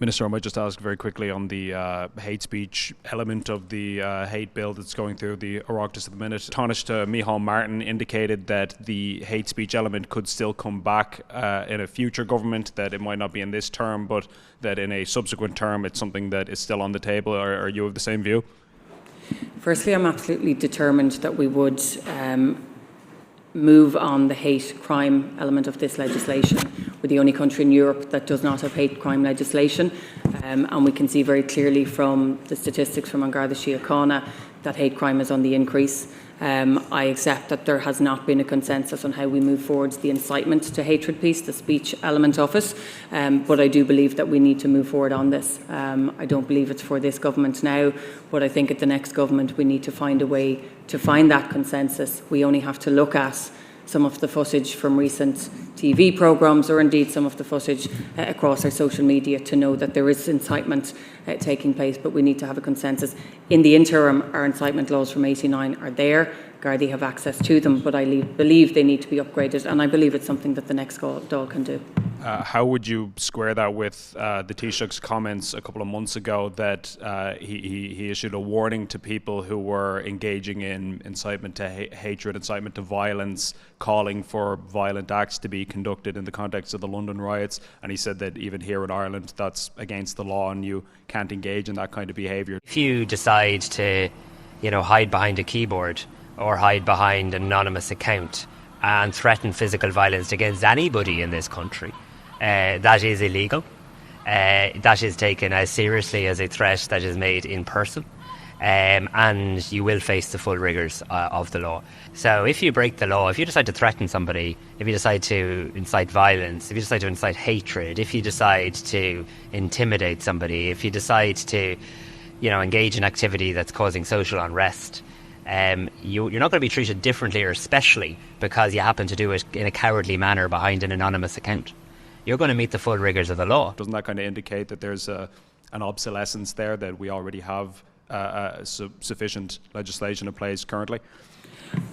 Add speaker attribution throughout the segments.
Speaker 1: Minister, I might just ask very quickly on the hate speech element of the hate bill that's going through the Oireachtas at the minute. Taoiseach Micheál Martin indicated that the hate speech element could still come back in a future government, that it might not be in this term, but that in a subsequent term it's something that is still on the table. Are you of the same view?
Speaker 2: Firstly, I'm absolutely determined that we would move on the hate crime element of this legislation. We're the only country in Europe that does not have hate crime legislation, and we can see very clearly from the statistics from An Garda Síochána that hate crime is on the increase. I accept that there has not been a consensus on how we move forward the incitement to hatred piece, the speech element of it, but I do believe that we need to move forward on this. I don't believe it's for this government now, but I think at the next government we need to find a way to find that consensus. We only have to look at some of the footage from recent TV programmes, or indeed some of the footage across our social media, to know that there is incitement taking place, but we need to have a consensus. In the interim, our incitement laws from '89 are there. Gardaí have access to them, but I believe they need to be upgraded, and I believe it's something that the next Dáil can do.
Speaker 1: How would you square that with the Taoiseach's comments a couple of months ago that he issued a warning to people who were engaging in incitement to hatred, incitement to violence, calling for violent acts to be conducted in the context of the London riots, and he said that even here in Ireland that's against the law and you can't engage in that kind of behaviour?
Speaker 3: If you decide to, hide behind a keyboard or hide behind an anonymous account and threaten physical violence against anybody in this country, that is illegal. That is taken as seriously as a threat that is made in person, and you will face the full rigours of the law. So if you break the law, if you decide to threaten somebody, if you decide to incite violence, if you decide to incite hatred, if you decide to intimidate somebody, if you decide to engage in activity that's causing social unrest, you're not going to be treated differently or especially because you happen to do it in a cowardly manner behind an anonymous account. You're going to meet the full rigours of the law.
Speaker 1: Doesn't that kind of indicate that there's an obsolescence there, that we already have sufficient legislation in place currently?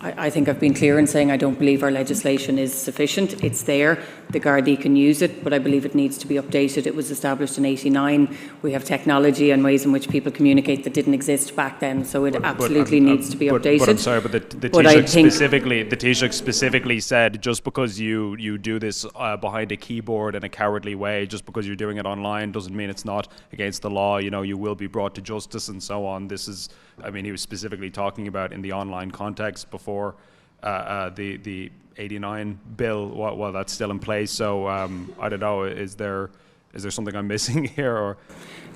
Speaker 2: I think I've been clear in saying I don't believe our legislation is sufficient. It's there. The Gardaí can use it, but I believe it needs to be updated. It was established in '89. We have technology and ways in which people communicate that didn't exist back then, so it absolutely needs to be updated.
Speaker 1: But I'm sorry, but the Taoiseach specifically said just because you do this behind a keyboard in a cowardly way, just because you're doing it online, doesn't mean it's not against the law. You will be brought to justice and so on. He was specifically talking about in the online context before the '89 bill, while that's still in place. So I don't know, is there something I'm missing here? Or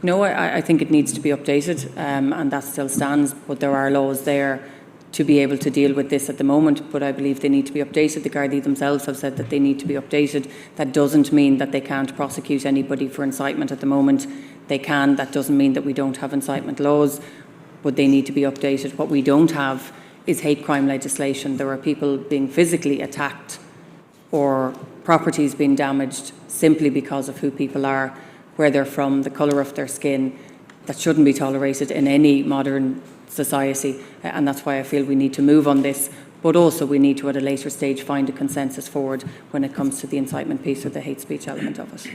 Speaker 2: no, I think it needs to be updated, and that still stands, but there are laws there to be able to deal with this at the moment, but I believe they need to be updated. The Gardaí themselves have said that they need to be updated. That doesn't mean that they can't prosecute anybody for incitement at the moment. They can. That doesn't mean that we don't have incitement laws, but they need to be updated. What we don't have is hate crime legislation. There are people being physically attacked or properties being damaged simply because of who people are, where they're from, the colour of their skin. That shouldn't be tolerated in any modern society, and that's why I feel we need to move on this, but also we need to at a later stage find a consensus forward when it comes to the incitement piece or the hate speech element of it.